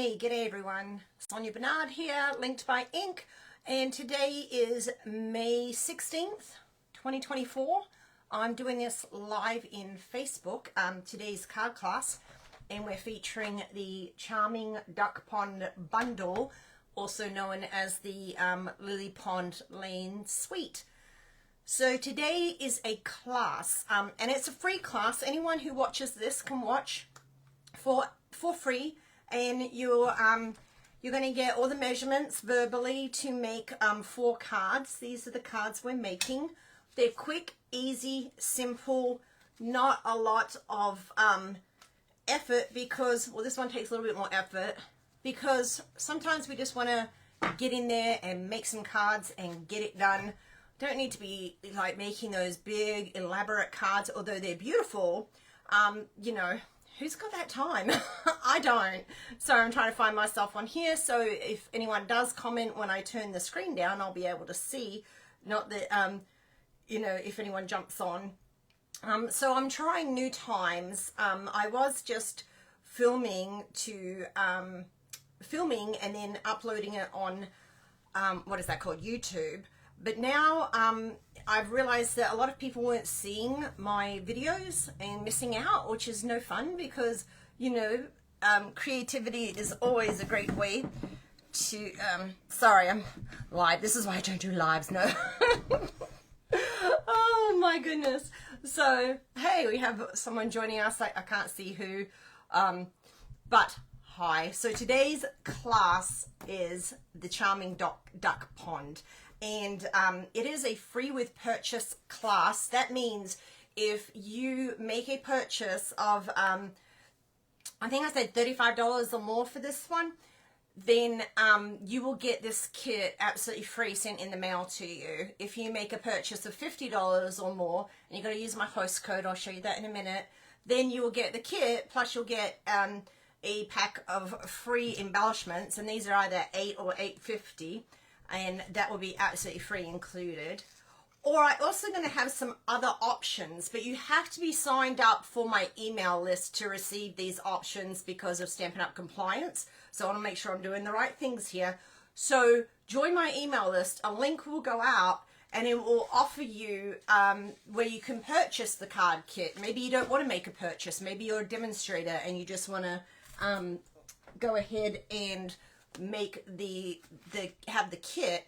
Hey, g'day everyone. Sonia Bernard here, linked by ink, and today is May 16th, 2024. I'm doing this live in Facebook, today's card class, and we're featuring the Charming Duck Pond Bundle, also known as the Lily Pond Lane Suite. So today is a class, and it's a free class. Anyone who watches this can watch for free, and you're going to get all the measurements verbally to make 4 cards. These are the cards we're making. They're quick, easy, simple, not a lot of effort, because, well, this one takes a little bit more effort, because sometimes we just want to get in there and make some cards and get it done. Don't need to be like making those big elaborate cards, although they're beautiful. You know, who's got that time? I don't. So I'm trying to find myself on here. So if anyone does comment when I turn the screen down, I'll be able to see. Not that, you know, if anyone jumps on. So I'm trying new times. I was just filming and then uploading it on, what is that called? YouTube. But now I've realized that a lot of people weren't seeing my videos and missing out, which is no fun, because, you know, creativity is always a great way to, sorry, I'm live. This is why I don't do lives, no. Oh my goodness. So, hey, we have someone joining us. I can't see who, but hi. So today's class is the Charming Duck Pond. And it is a free with purchase class. That means if you make a purchase of, I think I said $35 or more for this one, then you will get this kit absolutely free sent in the mail to you. If you make a purchase of $50 or more, and you've got to use my host code, I'll show you that in a minute, then you will get the kit, plus you'll get a pack of free embellishments, and these are either $8 or $8.50. And that will be absolutely free included. Or I'm also going to have some other options, but you have to be signed up for my email list to receive these options because of Stampin' Up! Compliance. So I want to make sure I'm doing the right things here. So join my email list. A link will go out, and it will offer you where you can purchase the card kit. Maybe you don't want to make a purchase. Maybe you're a demonstrator and you just want to go ahead and make have the kit,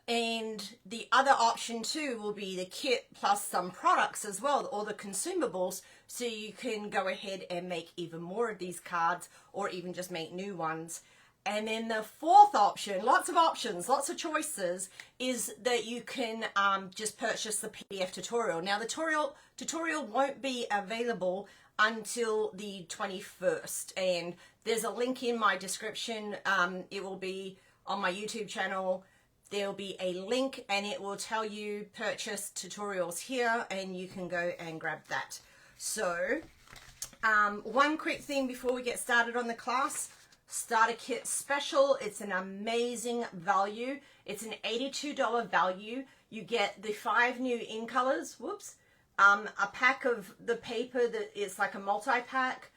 and the other option too will be the kit plus some products as well, or the consumables, so you can go ahead and make even more of these cards, or even just make new ones. And then the fourth option, lots of options, lots of choices, is that you can just purchase the PDF tutorial. Now the tutorial won't be available until the 21st, and there's a link in my description. It will be on my YouTube channel. There'll be a link, and it will tell you purchase tutorials here, and you can go and grab that. So one quick thing before we get started on the class: starter kit special. It's an amazing value. It's an $82 value. You get the 5 new in colors, whoops, a pack of the paper that is like a multi-pack,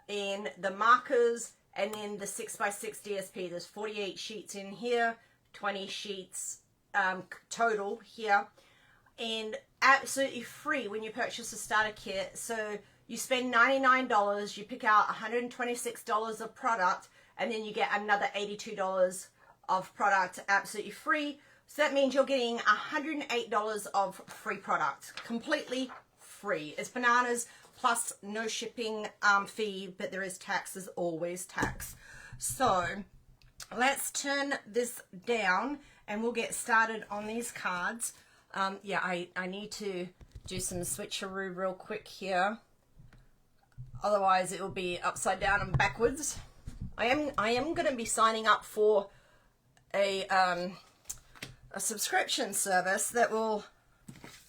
and the markers, and then the 6x6 DSP. There's 48 sheets in here, 20 sheets total here, and absolutely free when you purchase a starter kit. So you spend $99, you pick out $126 of product, and then you get another $82 of product absolutely free. So that means you're getting $108 of free product, completely free. It's bananas, plus no shipping fee, but there is tax. There's always tax. So let's turn this down, and we'll get started on these cards. Yeah, I need to do some switcheroo real quick here. Otherwise, it will be upside down and backwards. I am going to be signing up for a subscription service that will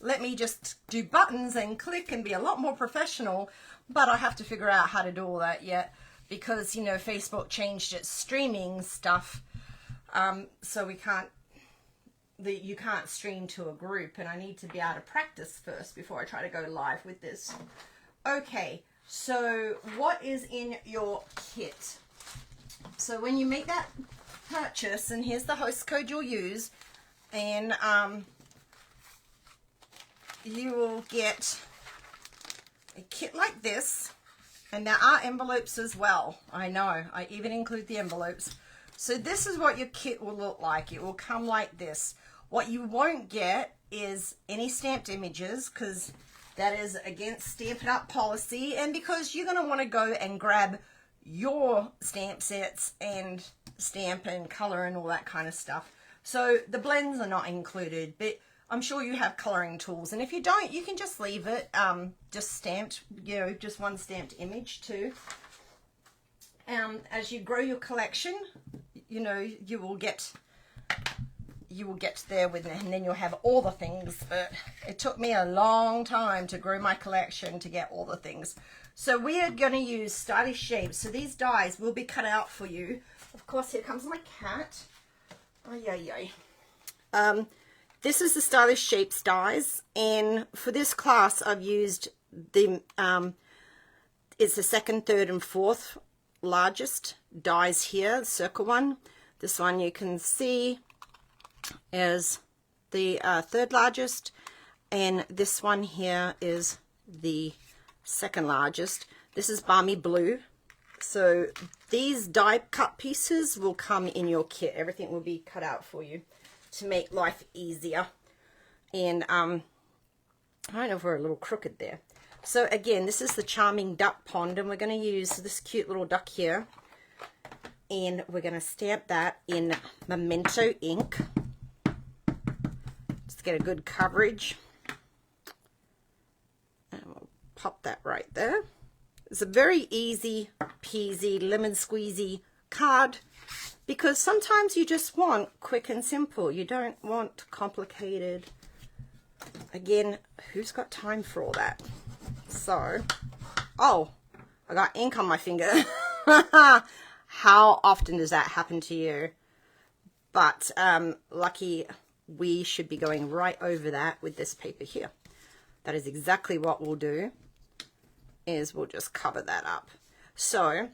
let me just do buttons and click and be a lot more professional, but I have to figure out how to do all that yet, because, you know, Facebook changed its streaming stuff, so you can't stream to a group, and I need to be able to practice first before I try to go live with this. Okay, so what is in your kit. So when you make that purchase, and here's the host code you'll use, and you will get a kit like this, and there are envelopes as well. I know, I even include the envelopes. So this is what your kit will look like. It will come like this. What you won't get is any stamped images, because that is against Stampin' Up! Policy, and because you're going to want to go and grab your stamp sets and stamp and color and all that kind of stuff. So the blends are not included, but I'm sure you have coloring tools, and if you don't, you can just leave it just stamped, you know, just one stamped image too. As you grow your collection, you know, you will get there with it, and then you'll have all the things. But it took me a long time to grow my collection to get all the things. So we are going to use stylish shapes. So these dies will be cut out for you. Of course, here comes my cat. Oh, yay. This is the stylish shapes dies, and for this class I've used the it's the second, third and fourth largest dies here, circle one. This one you can see is the third largest, and this one here is the second largest. This is Balmy Blue. So these die cut pieces will come in your kit. Everything will be cut out for you to make life easier. And I don't know if we're a little crooked there. So again, this is the Charming Duck Pond, and we're going to use this cute little duck here, and we're going to stamp that in Memento ink. Just get a good coverage, and we'll pop that right there. It's a very easy peasy lemon squeezy card, because sometimes you just want quick and simple. You don't want complicated. Again, who's got time for all that? So, oh, I got ink on my finger. How often does that happen to you? But lucky we should be going right over that with this paper here. That is exactly what we'll do, is we'll just cover that up. So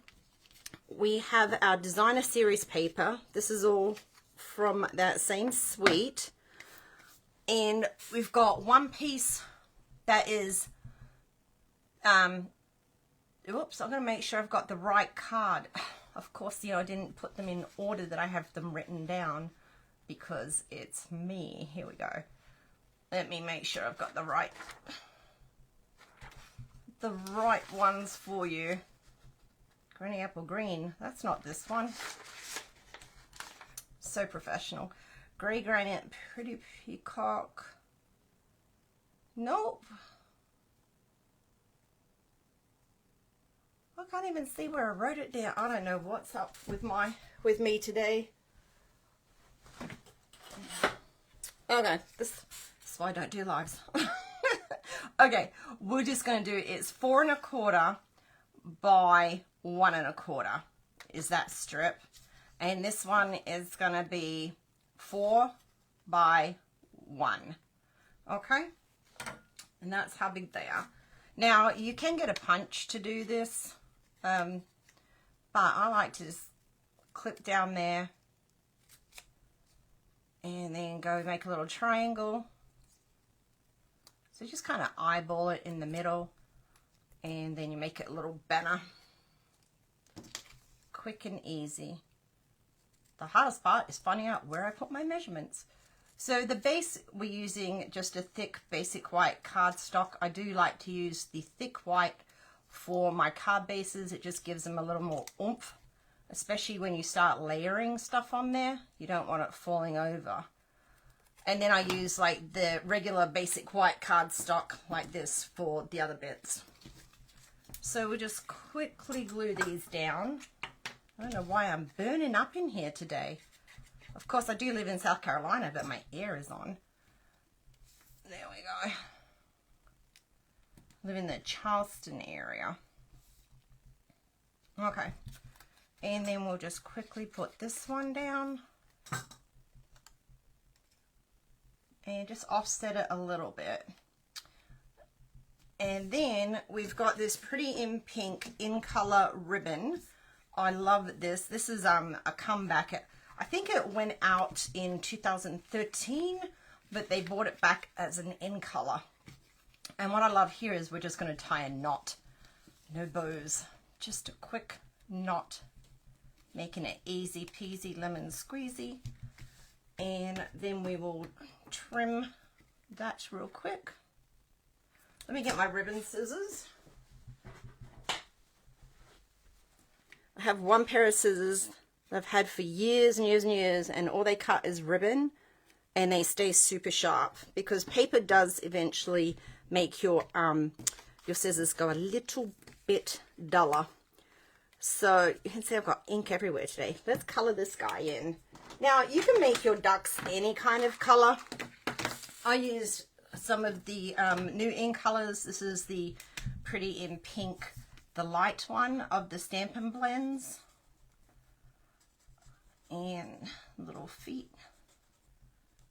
we have our designer series paper. This is all from that same suite, and we've got one piece that is oops, I'm going to make sure I've got the right card. Of course, you know, I didn't put them in order that I have them written down, because it's me. Here we go. Let me make sure I've got the right ones for you. Granny Apple Green. That's not this one. So professional. Grey Granite, Pretty Peacock. Nope. I can't even see where I wrote it down. I don't know what's up with me today. Okay, this is why I don't do lives. Okay, we're just going to do, it's 4 1/4 by 1 1/4 is that strip, and this one is going to be 4 by 1. Okay, and that's how big they are. Now you can get a punch to do this, but I like to just clip down there and then go make a little triangle. So just kind of eyeball it in the middle, and then you make it a little banner. Quick and easy. The hardest part is finding out where I put my measurements. So the base, we're using just a thick basic white cardstock. I do like to use the thick white for my card bases. It just gives them a little more oomph, especially when you start layering stuff on there. You don't want it falling over. And then I use like the regular basic white cardstock like this for the other bits. So we'll just quickly glue these down. I don't know why I'm burning up in here today. Of course, I do live in South Carolina, but my air is on. There we go. Live in the Charleston area. Okay. And then we'll just quickly put this one down. And just offset it a little bit. And then we've got this Pretty in Pink in color ribbon I love this. This is a comeback. I think it went out in 2013, but they brought it back as an in color. And what I love here is we're just going to tie a knot. No bows, just a quick knot, making it easy peasy lemon squeezy. And then we will trim that real quick. Let me get my ribbon scissors. I have one pair of scissors that I've had for years and years and years, and all they cut is ribbon, and they stay super sharp because paper does eventually make your scissors go a little bit duller. So you can see I've got ink everywhere today. Let's color this guy in. Now you can make your ducks any kind of color. I use some of the new ink colors. This is the Pretty in Pink, the light one of the Stampin' blends. And little feet.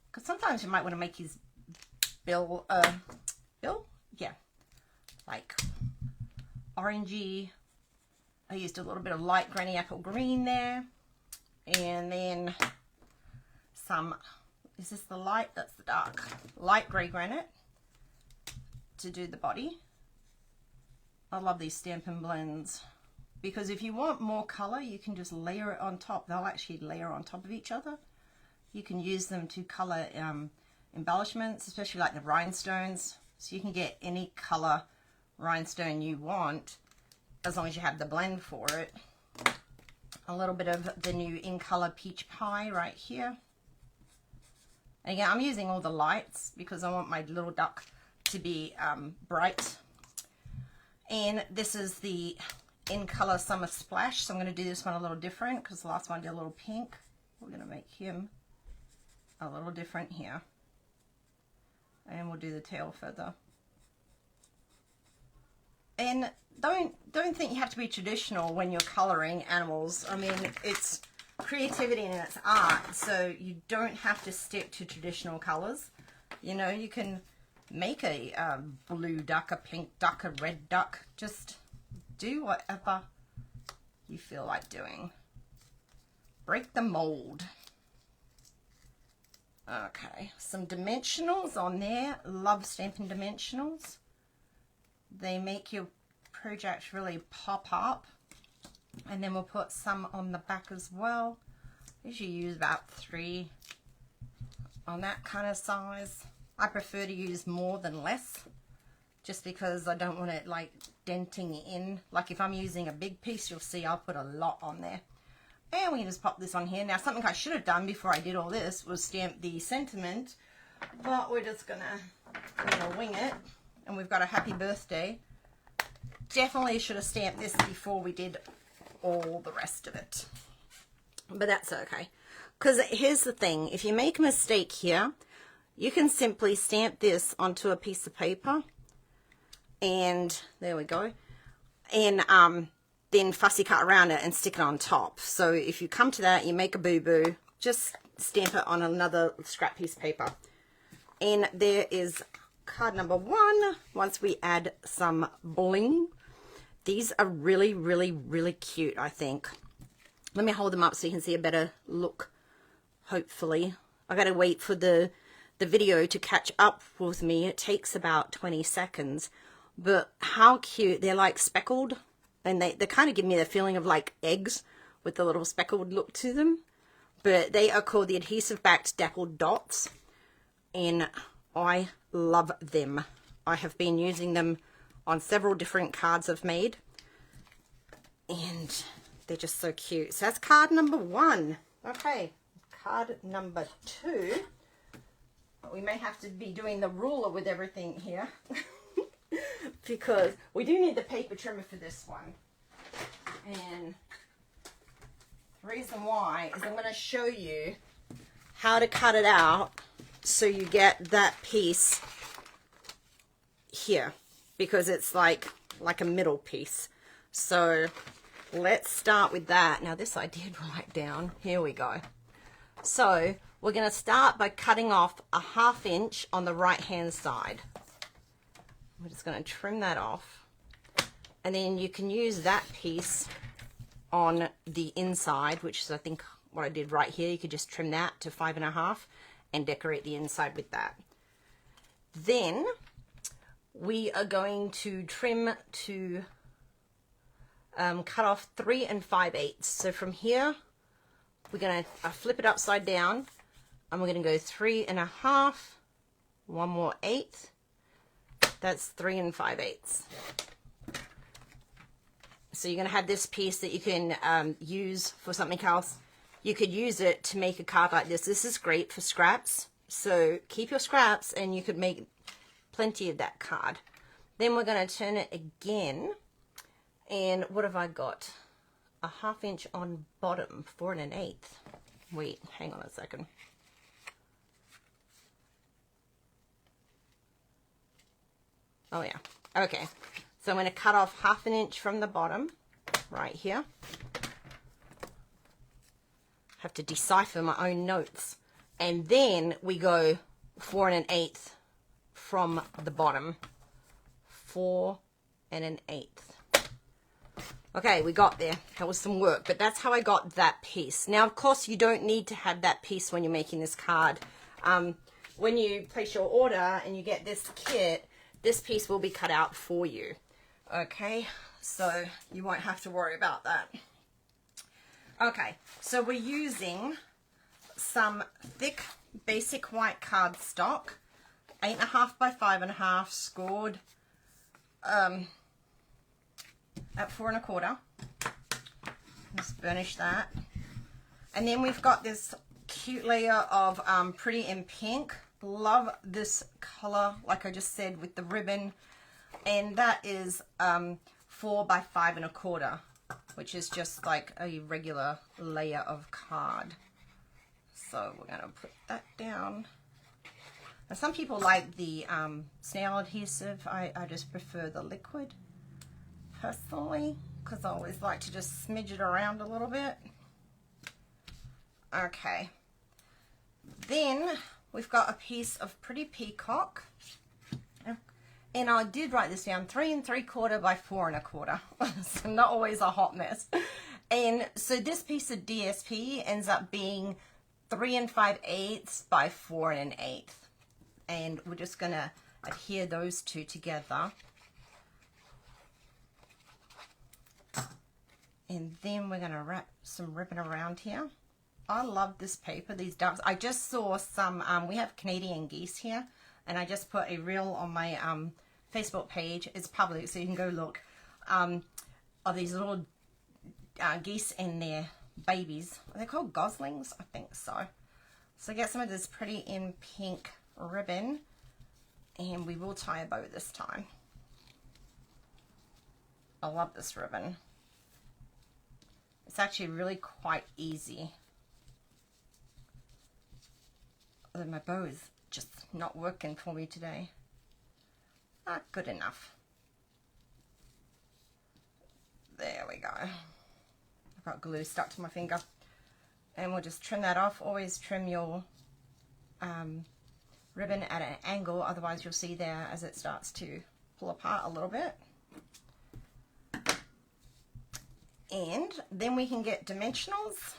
Because sometimes you might want to make his bill, yeah, like orangey. I used a little bit of light granny apple green there. And then some, is this the light? That's the dark. Light grey granite to do the body. I love these Stampin' blends because if you want more color, you can just layer it on top. They'll actually layer on top of each other. You can use them to color embellishments, especially like the rhinestones. So you can get any color rhinestone you want as long as you have the blend for it. A little bit of the new In Color Peach Pie right here. And again, I'm using all the lights because I want my little duck to be bright. And this is the In Color Summer Splash. So I'm going to do this one a little different because the last one I did a little pink. We're going to make him a little different here. And we'll do the tail feather. And don't think you have to be traditional when you're coloring animals. I mean, it's creativity and it's art, so you don't have to stick to traditional colors. You know, you can make a blue duck, a pink duck, a red duck. Just do whatever you feel like doing. Break the mold. Okay, some dimensionals on there. Love Stampin' dimensionals. They make your project really pop up. And then we'll put some on the back as well. I usually use about 3 on that kind of size. I prefer to use more than less, just because I don't want it like denting in. Like if I'm using a big piece, you'll see I'll put a lot on there. And we can just pop this on here. Now something I should have done before I did all this was stamp the sentiment, but we're just gonna wing it. And we've got a happy birthday. Definitely should have stamped this before we did all the rest of it. But that's okay. Because here's the thing. If you make a mistake here, you can simply stamp this onto a piece of paper. And there we go. And then fussy cut around it and stick it on top. So if you come to that, you make a boo-boo, just stamp it on another scrap piece of paper. And there is card number 1. Once we add some bling. These are really, really, really cute, I think. Let me hold them up so you can see a better look, hopefully. I gotta wait for the video to catch up with me. It takes about 20 seconds. But how cute. They're like speckled. And they kind of give me the feeling of like eggs with the little speckled look to them. But they are called the Adhesive Backed Dappled Dots. And I love them. I have been using them on several different cards I've made. And they're just so cute. So that's card number 1. Okay, card number 2. We may have to be doing the ruler with everything here. Because we do need the paper trimmer for this one. And the reason why is I'm going to show you how to cut it out so you get that piece here, because it's like a middle piece. So let's start with that. Now this I did write down. Here we go. So we're going to start by cutting off a 1/2 inch on the right hand side. We're just going to trim that off, and then you can use that piece on the inside, which is I think what I did right here. You could just trim that to 5.5 and decorate the inside with that. Then we are going to trim to cut off 3 5/8. So from here, we're going to flip it upside down, and we're going to go 3 1/2, one more 1/8. That's 3 5/8. So you're going to have this piece that you can use for something else. You could use it to make a card like this. This is great for scraps. So keep your scraps and you could make plenty of that card. Then we're going to turn it again. And what have I got? A 1/2 inch on bottom, 4 1/8. Wait, hang on a second. Oh yeah, okay. So I'm going to cut off 1/2 inch from the bottom, right here. Have to decipher my own notes. And then we go 4 1/8 from the bottom. 4 1/8. Okay, we got there. That was some work, but that's how I got that piece. Now, of course, you don't need to have that piece when you're making this card. When you place your order and you get this kit, this piece will be cut out for you. Okay, so you won't have to worry about that. Okay, so we're using some thick basic white cardstock, 8.5 by 5.5, scored at 4 1/4. Let's burnish that. And then we've got this cute layer of Pretty in Pink. Love this color, like I just said, with the ribbon. And that is 4 by 5 1/4, which is just like a regular layer of card. So we're going to put that down. Now, some people like the snail adhesive. I just prefer the liquid personally, because I always like to just smidge it around a little bit. Okay. Then we've got a piece of Pretty Peacock. And I did write this down, 3 3/4 by 4 1/4. So not always a hot mess. And so this piece of DSP ends up being 3 5/8 by 4 1/8. And we're just going to adhere those two together. And then we're going to wrap some ribbon around here. I love this paper, these ducks. I just saw some, we have Canadian geese here, and I just put a reel on my Facebook page. It's public, so you can go look, of these little geese and their babies. Are they called goslings? I think so. So get some of this Pretty in Pink ribbon, and we will tie a bow this time. I love this ribbon. It's actually really quite easy. Although my bow is just not working for me today. Not good enough. There we go. I've got glue stuck to my finger. And we'll just trim that off. Always trim your ribbon at an angle, otherwise you'll see there as it starts to pull apart a little bit. And then we can get dimensionals.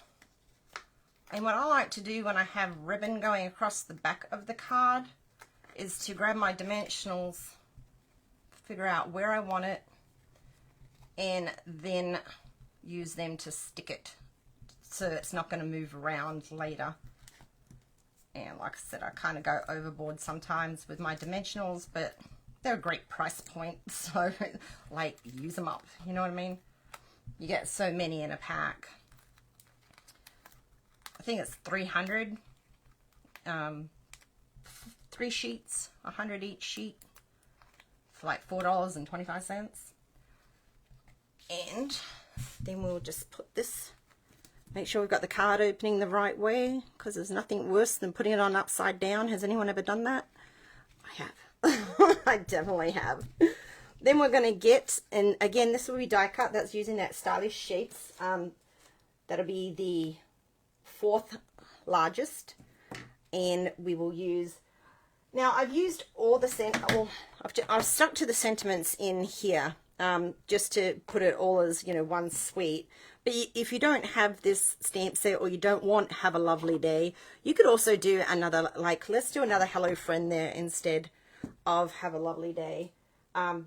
And what I like to do when I have ribbon going across the back of the card is to grab my dimensionals, figure out where I want it, and then use them to stick it so it's not going to move around later. And like I said, I kind of go overboard sometimes with my dimensionals, but they're a great price point, so like use them up, you know what I mean? You get so many in a pack. I think it's 300, 3 sheets, 100 each sheet for like $4.25. And then we'll just put this, make sure we've got the card opening the right way, because there's nothing worse than putting it on upside down. Has anyone ever done that? I have. I definitely have. Then we're going to get, and again, this will be die cut. That's using that Stylish Shapes. That'll be the 4th largest. And we will use, now I've used all the, I've stuck to the sentiments in here. just to put it all as, you know, one suite. But if you don't have this stamp set, or you don't want Have a Lovely Day, you could also do another, like, let's do another Hello Friend there instead of Have a Lovely Day.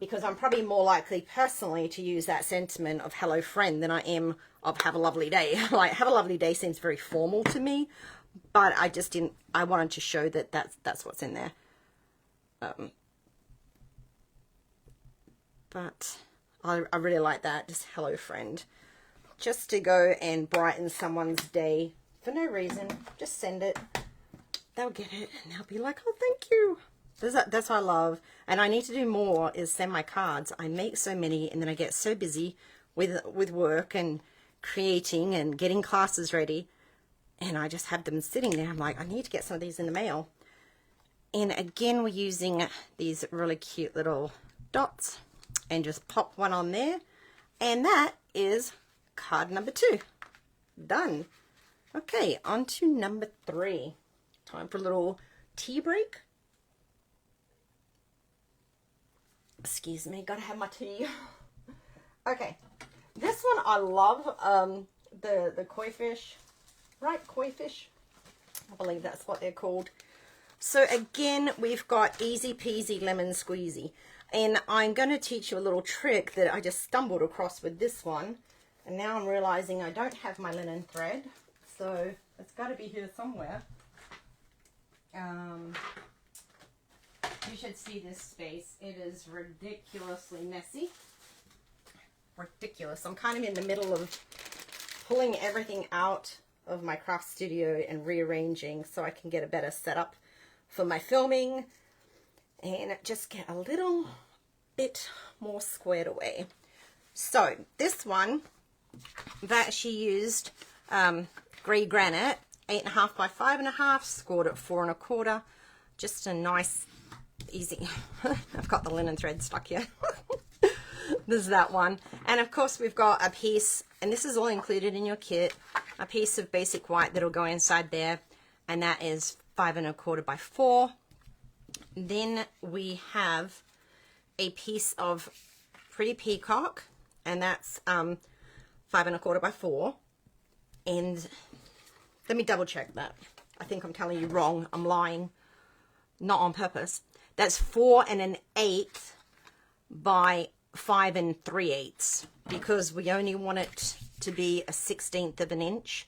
Because I'm probably more likely personally to use that sentiment of Hello Friend than I am of Have a Lovely Day. Like, Have a Lovely Day seems very formal to me, but I just didn't, I wanted to show that that's what's in there. But I really like that, just Hello Friend. Just to go and brighten someone's day for no reason. Just send it. They'll get it and they'll be like, oh, thank you. That's what I love. And I need to do more, is send my cards. I make so many and then I get so busy with work and creating and getting classes ready. And I just have them sitting there. I'm like, I need to get some of these in the mail. And again, we're using these really cute little dots. And just pop one on there. And that is card number 2. Done. Okay, on to number 3. Time for a little tea break. Excuse me, gotta have my tea. Okay, this one I love. The koi fish, right? Koi fish, I believe that's what they're called. So again, we've got easy peasy lemon squeezy. And I'm going to teach you a little trick that I just stumbled across with this one. And now I'm realizing I don't have my linen thread. So it's got to be here somewhere. You should see this space. It is ridiculously messy. Ridiculous. I'm kind of in the middle of pulling everything out of my craft studio and rearranging so I can get a better setup for my filming. And just get a little bit more squared away. So this one, that she used grey granite, 8.5 by 5.5, scored at 4 1/4. Just a nice, easy. I've got the linen thread stuck here. This is that one. And of course we've got a piece, and this is all included in your kit, a piece of basic white that'll go inside there, and that is 5 1/4 by 4. Then we have a piece of Pretty Peacock, and that's 5 1/4 by 4. And let me double check that. I think I'm telling you wrong. I'm lying. Not on purpose. That's 4 1/8 by 5 3/8, because we only want it to be a 1/16 of an inch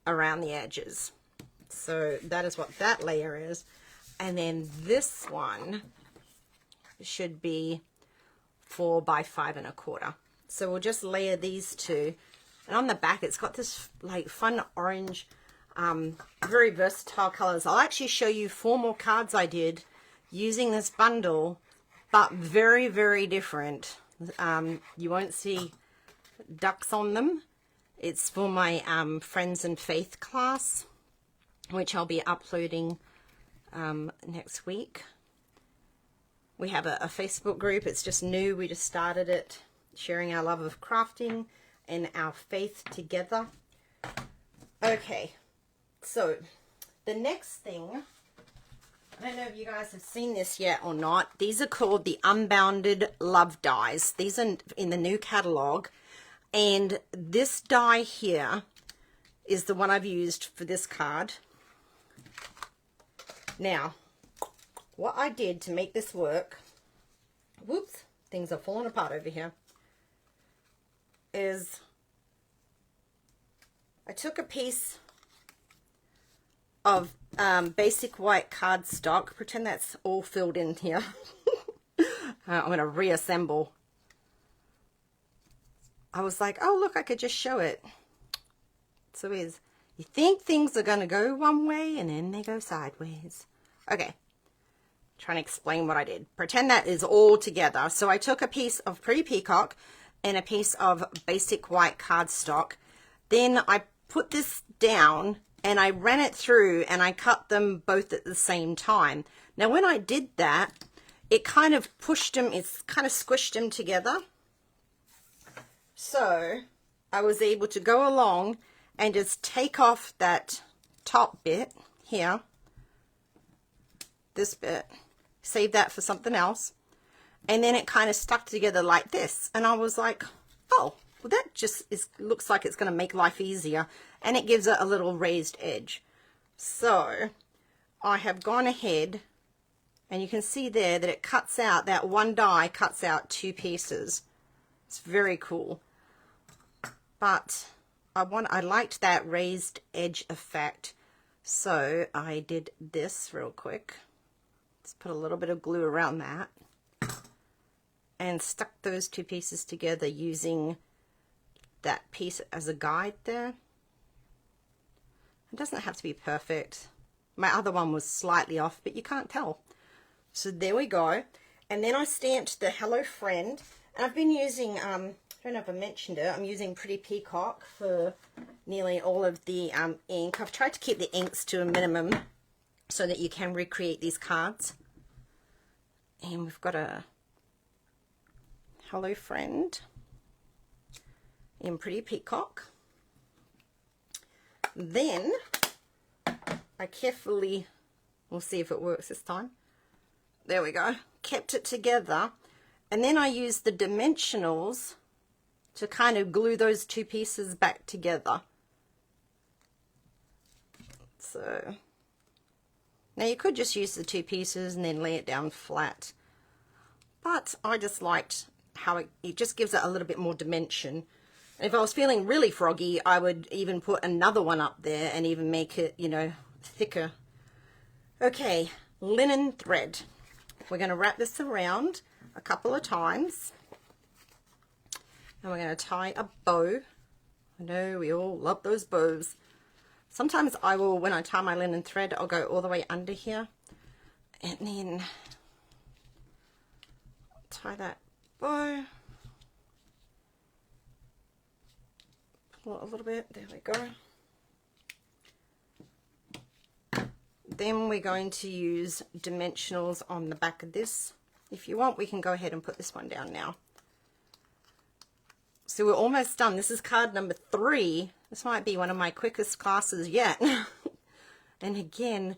around the edges. So that is what that layer is. And then this one should be 4 by 5 1/4. So we'll just layer these two. And on the back, it's got this like fun orange, very versatile colors. I'll actually show you 4 more cards I did using this bundle, but very, very different. You won't see ducks on them. It's for my Friends and Faith class, which I'll be uploading next week. We have a Facebook group. It's just new. We just started it, sharing our love of crafting and our faith together. Okay, so the next thing, I don't know if you guys have seen this yet or not. These are called the Unbounded Love Dies. These are in the new catalog. And this die here is the one I've used for this card. Now, what I did to make this work, whoops, things are falling apart over here, is I took a piece of basic white cardstock. Pretend that's all filled in here. I'm going to reassemble. I was like, oh, look, I could just show it. So is you think things are going to go one way and then they go sideways. Okay. Trying to explain what I did. Pretend that is all together. So I took a piece of Pretty Peacock and a piece of basic white cardstock. Then I put this down and I ran it through and I cut them both at the same time. Now when I did that, it kind of pushed them, it's kind of squished them together. So I was able to go along and just take off that top bit here, this bit, save that for something else. and then it kind of stuck together like this, and I was like, oh, well, that just looks like it's going to make life easier, and it gives it a little raised edge. So I have gone ahead, and you can see there that it cuts out, that one die cuts out 2 pieces. It's very cool. But I liked that raised edge effect, so I did this real quick. Let's put a little bit of glue around that and stuck those 2 pieces together using that piece as a guide there. It doesn't have to be perfect. My other one was slightly off, but you can't tell. So there we go. And then I stamped the Hello Friend, and I've been using, I don't know if I mentioned it, I'm using Pretty Peacock for nearly all of the ink. I've tried to keep the inks to a minimum so that you can recreate these cards. And we've got a Hello Friend in Pretty Peacock. Then I carefully, we'll see if it works this time. There we go. Kept it together. And then I used the dimensionals to kind of glue those 2 pieces back together. So now you could just use the 2 pieces and then lay it down flat. But I just liked how it just gives it a little bit more dimension. And if I was feeling really froggy, I would even put another one up there and even make it, you know, thicker. Okay, linen thread. We're going to wrap this around a couple of times. And we're going to tie a bow. I know we all love those bows. Sometimes I will, when I tie my linen thread, I'll go all the way under here. And then tie that bow. Pull it a little bit. There we go. Then we're going to use dimensionals on the back of this. If you want, we can go ahead and put this one down now. So we're almost done. This is card number 3. This might be one of my quickest classes yet. And again,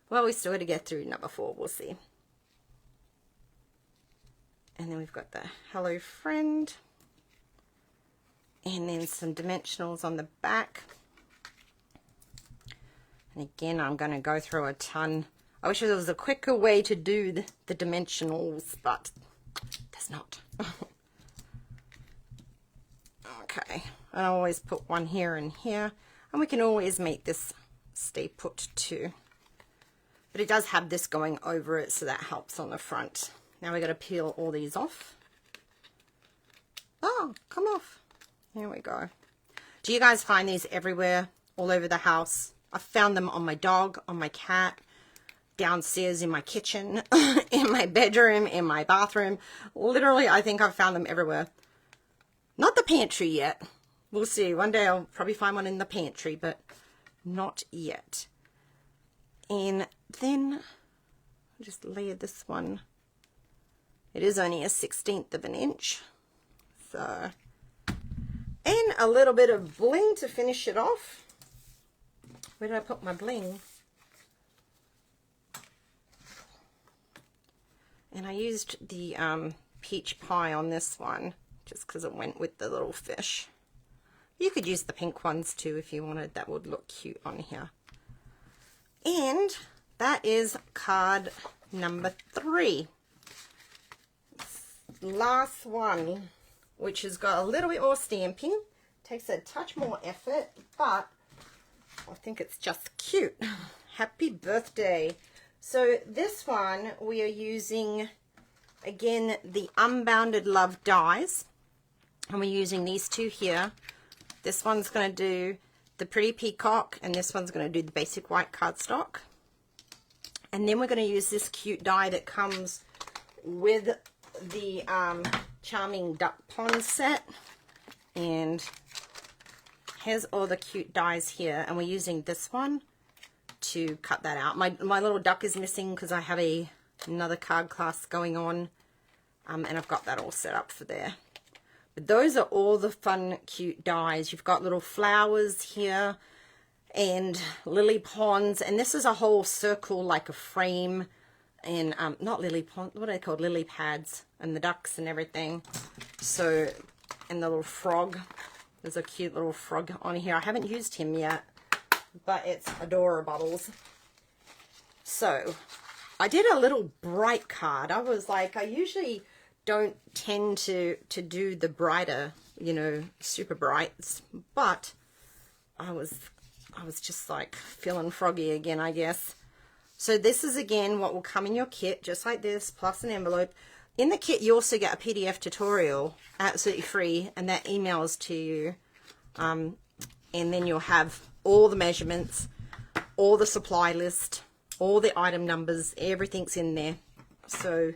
well, we still got to get through number 4. We'll see. And then we've got the Hello Friend. And then some dimensionals on the back. And again, I'm going to go through a ton. I wish there was a quicker way to do the dimensionals, but there's not. Okay, and I always put one here and here. And we can always make this stay put too. But it does have this going over it, so that helps on the front. Now we've got to peel all these off. Oh, come off. Here we go. Do you guys find these everywhere, all over the house? I found them on my dog, on my cat, downstairs in my kitchen, in my bedroom, in my bathroom. Literally, I think I've found them everywhere. Not the pantry yet. We'll see. One day I'll probably find one in the pantry, but not yet. And then I'll just layer this one. It is only a 1/16 of an inch. So, and a little bit of bling to finish it off. Where did I put my bling? And I used the peach pie on this one just because it went with the little fish. You could use the pink ones too if you wanted. That would look cute on here. And that is card number 3. Last one, which has got a little bit more stamping. Takes a touch more effort, but I think it's just cute. Happy birthday. So this one we are using, again, the Unbounded Love dies. And we're using these 2 here. This one's going to do the Pretty Peacock, and this one's going to do the basic white cardstock. And then we're going to use this cute die that comes with the Charming Duck Pond set. And here's all the cute dies here, and we're using this one to cut that out. My little duck is missing because I have another card class going on, and I've got that all set up for there. But those are all the fun, cute dies. You've got little flowers here and lily ponds, and this is a whole circle like a frame, and not lily pond, what are they called? Lily pads. and the ducks and everything. So, and the little frog. There's a cute little frog on here. I haven't used him yet, but it's adorable. So, I did a little bright card. I was like, I usually don't tend to do the brighter, you know, super brights, but I was just like feeling froggy again, I guess. So this is again what will come in your kit, just like this, plus an envelope. In the kit, you also get a PDF tutorial, absolutely free, and that emails to you. And then you'll have all the measurements, all the supply list, all the item numbers, everything's in there. So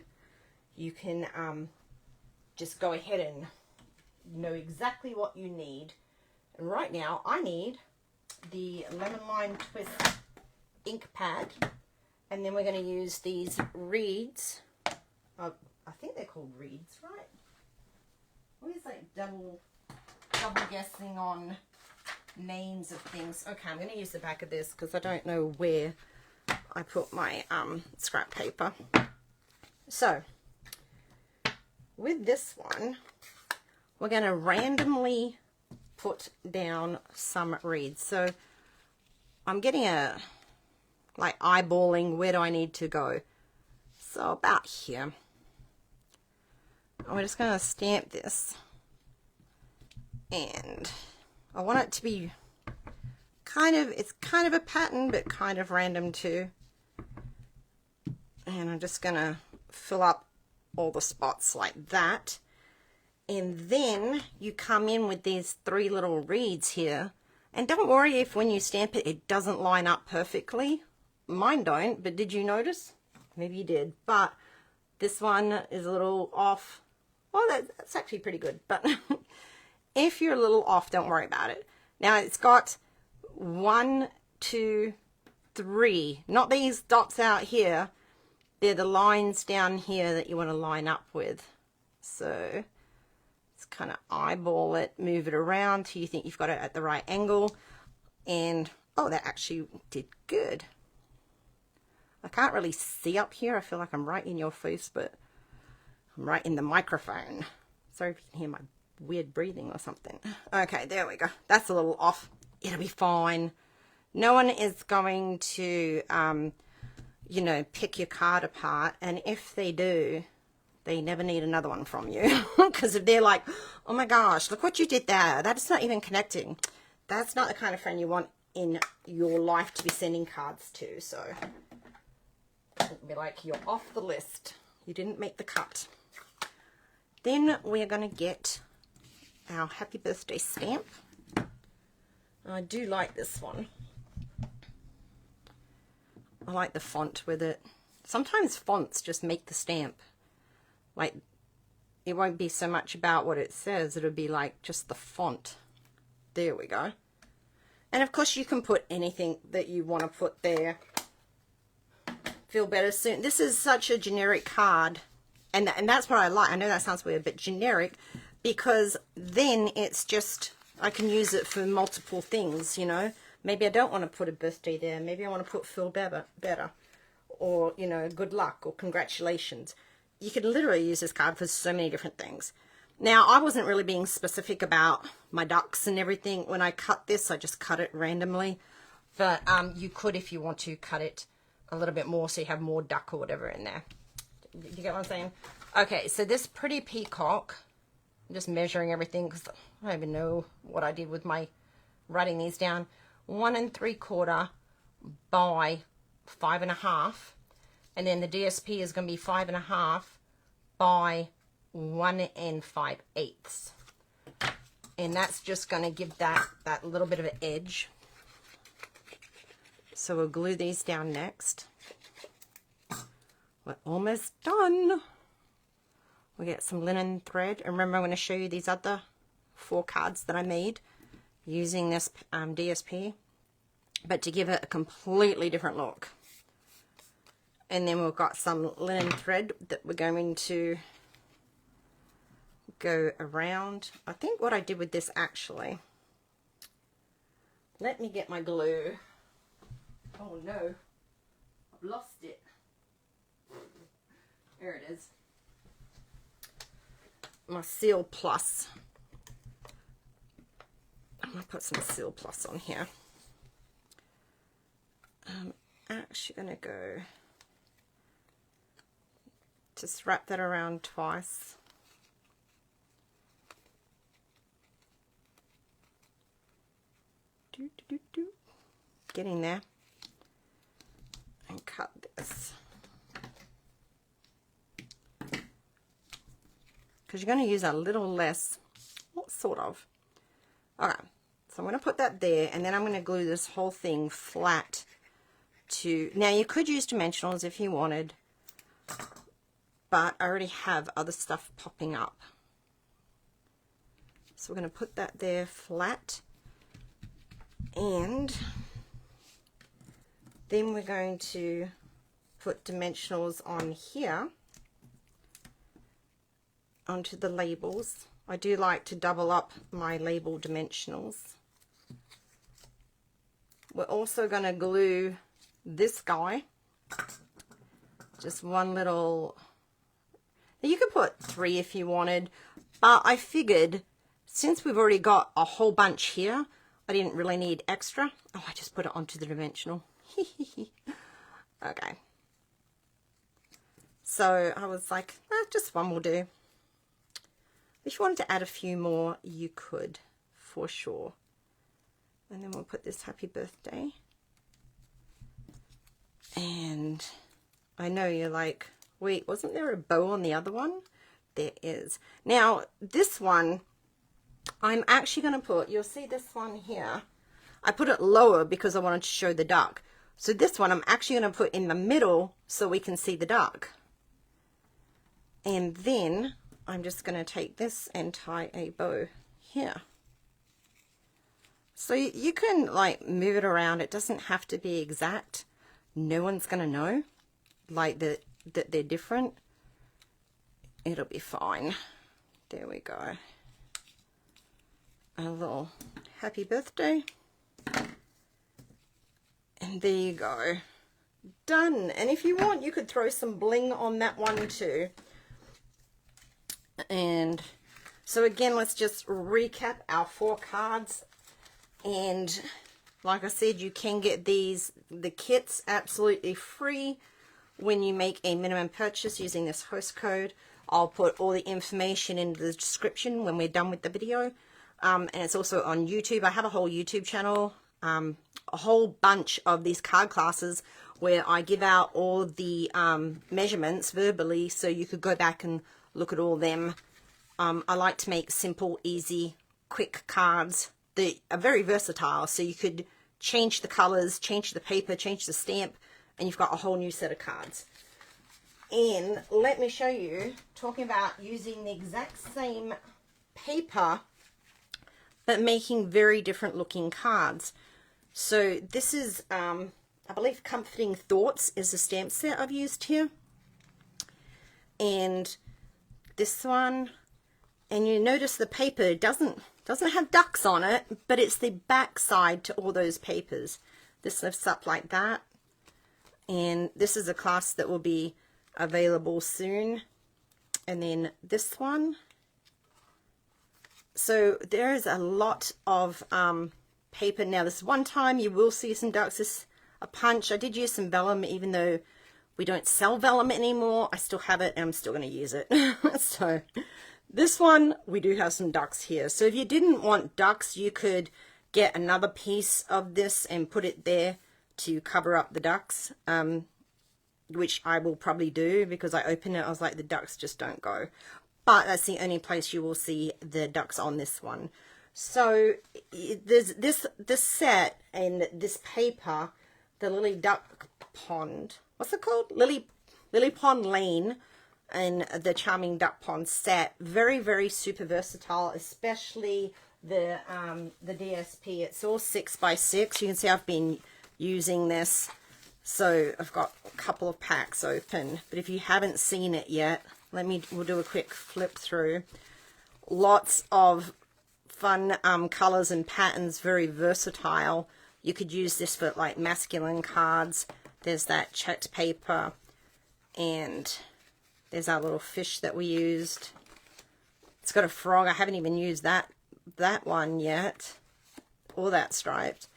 you can just go ahead and know exactly what you need. And right now, I need the Lemon Lime Twist ink pad. And then we're going to use these reeds. I think they're called reeds, right? Always like double guessing on names of things. Okay, I'm going to use the back of this because I don't know where I put my scrap paper. So, with this one, we're going to randomly put down some reeds. So, I'm getting a, like, eyeballing, where do I need to go? So, about here. We're just going to stamp this, and I want it to be it's kind of a pattern, but kind of random too. And I'm just going to fill up all the spots like that. And then you come in with these 3 little reeds here, and don't worry if when you stamp it, it doesn't line up perfectly. Mine don't, but did you notice? Maybe you did, but this one is a little off. Well, that's actually pretty good, but if you're a little off, don't worry about it. Now it's got 1, 2, 3, not these dots out here. They're the lines down here that you want to line up with. So just kind of eyeball it, move it around till you think you've got it at the right angle. And, oh, that actually did good. I can't really see up here. I feel like I'm right in your face, but I'm right in the microphone. Sorry if you can hear my weird breathing or something. Okay, there we go. That's a little off. It'll be fine. No one is going to, you know, pick your card apart. And if they do, they never need another one from you. Because if they're like, oh my gosh, look what you did there. That's not even connecting. That's not the kind of friend you want in your life to be sending cards to. So, it'll be like, you're off the list. You didn't make the cut. Then we're going to get our happy birthday stamp. I do like this one. I like the font with it. Sometimes fonts just make the stamp. Like, it won't be so much about what it says. It'll be like just the font. There we go. And of course you can put anything that you want to put there. Feel better soon. This is such a generic card. And that's what I like. I know that sounds weird, but generic, because then it's just, I can use it for multiple things, you know. Maybe I don't want to put a birthday there. Maybe I want to put feel better, or, you know, good luck or congratulations. You could literally use this card for so many different things. Now, I wasn't really being specific about my ducks and everything. When I cut this, I just cut it randomly. But you could, if you want to, cut it a little bit more so you have more duck or whatever in there. You get what I'm saying? Okay, so this pretty peacock, I'm just measuring everything because I don't even know what I did with my writing these down. 1 3/4 by 5.5, and then the DSP is going to be 5.5 by 1 5/8, and that's just going to give that little bit of an edge. So we'll glue these down next. We're almost done. We'll get some linen thread. And remember, I'm going to show you these other 4 cards that I made using this DSP, but to give it a completely different look. And then we've got some linen thread that we're going to go around. I think what I did with this actually, let me get my glue. Oh no, I've lost it. There it is. my Seal Plus. I'm going to put some Seal Plus on here. I'm actually going to go, just wrap that around twice. Getting there. And cut this. Because you're going to use a little less, well, sort of. Okay, so I'm going to put that there, and then I'm going to glue this whole thing flat to, now you could use dimensionals if you wanted, but I already have other stuff popping up. So we're going to put that there flat, and then we're going to put dimensionals on here onto the labels. I do like to double up my label dimensionals. We're also going to glue this guy, just one little, you could put 3 if you wanted, but I figured since we've already got a whole bunch here, I didn't really need extra. Oh, I just put it onto the dimensional. Okay. So I was like, just one will do. If you wanted to add a few more, you could, for sure. And then we'll put this happy birthday. And I know you're like, wait, wasn't there a bow on the other one? There is. Now, this one, I'm actually going to put, you'll see this one here. I put it lower because I wanted to show the duck. So this one I'm actually going to put in the middle so we can see the duck. And then I'm just going to take this and tie a bow here. So you can like move it around. It doesn't have to be exact. No one's going to know like that they're different. It'll be fine. There we go. A little happy birthday. And there you go. Done. And if you want, you could throw some bling on that one too. And so again, let's just recap our 4 cards. And like I said, you can get the kits absolutely free when you make a minimum purchase using this host code. I'll put all the information in the description when we're done with the video. And it's also on YouTube. I have a whole YouTube channel, a whole bunch of these card classes where I give out all the measurements verbally, so you could go back and look at all them. I like to make simple, easy, quick cards that are very versatile, so you could change the colors, change the paper, change the stamp, and you've got a whole new set of cards. And let me show you, talking about using the exact same paper but making very different looking cards. So this is, I believe Comforting Thoughts is the stamp set I've used here. And this one, and you notice the paper doesn't have ducks on it, but it's the back side to all those papers. This lifts up like that. And this is a class that will be available soon. And then this one. So there is a lot of paper. Now this one time you will see some ducks. This a punch. I did use some vellum, even though we don't sell vellum anymore. I still have it and I'm still going to use it. So this one, we do have some ducks here. So if you didn't want ducks, you could get another piece of this and put it there to cover up the ducks, which I will probably do, because I opened it, I was like, the ducks just don't go. But that's the only place you will see the ducks on this one. So there's this set and this paper, the Lily Duck Pond, what's it called? Lily Pond Lane, and the Charming Duck Pond set. Very, very super versatile, especially the DSP. It's all 6x6. You can see I've been using this. So I've got a couple of packs open, but if you haven't seen it yet, we'll do a quick flip through. Lots of fun colors and patterns, very versatile. You could use this for like masculine cards. There's that checked paper, and there's our little fish that we used. It's got a frog. I haven't even used that one yet. All that striped.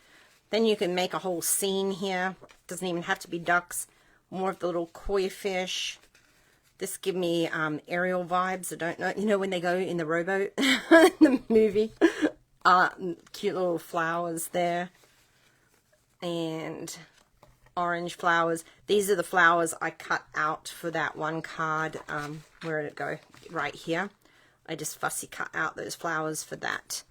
Then you can make a whole scene here. Doesn't even have to be ducks. More of the little koi fish. This give me Ariel vibes. I don't know. You know when they go in the rowboat in the movie? Cute little flowers there. And orange flowers. These are the flowers I cut out for that one card. Where did it go? Right here. I just fussy cut out those flowers for that.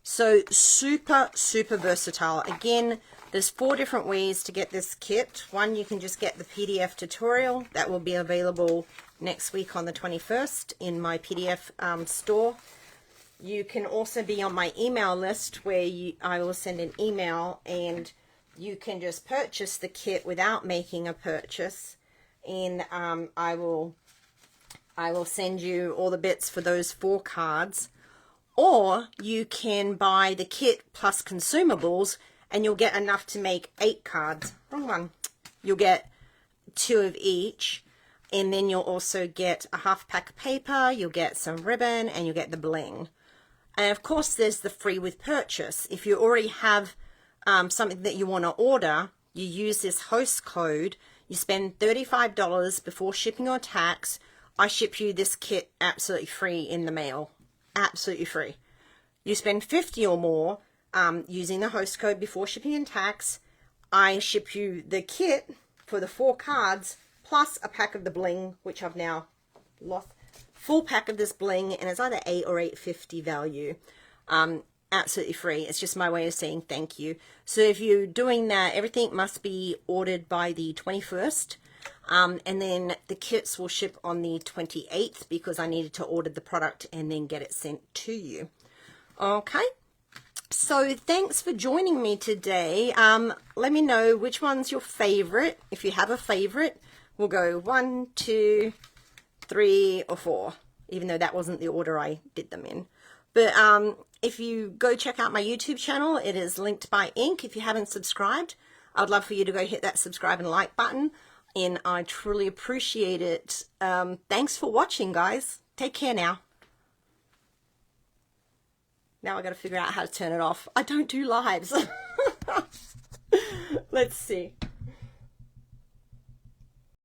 So super, super versatile. Again, there's 4 different ways to get this kit. One, you can just get the PDF tutorial. That will be available next week on the 21st in my PDF store. You can also be on my email list where I will send an email and you can just purchase the kit without making a purchase. And I will send you all the bits for those 4 cards. Or you can buy the kit plus consumables and you'll get enough to make 8 cards. Wrong one. You'll get 2 of each. And then you'll also get a half pack of paper, you'll get some ribbon, and you'll get the bling. And of course there's the free with purchase. If you already have something that you want to order, you use this host code, you spend $35 before shipping or tax. I ship you this kit absolutely free in the mail. Absolutely free. You spend $50 or more using the host code before shipping and tax. I ship you the kit for the 4 cards plus a pack of the bling, which I've now lost. Full pack of this bling, and it's either $8 or $8.50 value. Absolutely free. It's just my way of saying thank you. So if you're doing that, everything must be ordered by the 21st. And then the kits will ship on the 28th because I needed to order the product and then get it sent to you. Okay. So thanks for joining me today. Let me know which one's your favorite. If you have a favorite, we'll go 1, 2, 3, or 4, even though that wasn't the order I did them in. But if you go check out my YouTube channel, it is linked by ink. If you haven't subscribed, I'd love for you to go hit that subscribe and like button. And I truly appreciate it. Thanks for watching, guys. Take care now. Now I got to figure out how to turn it off. I don't do lives. Let's see.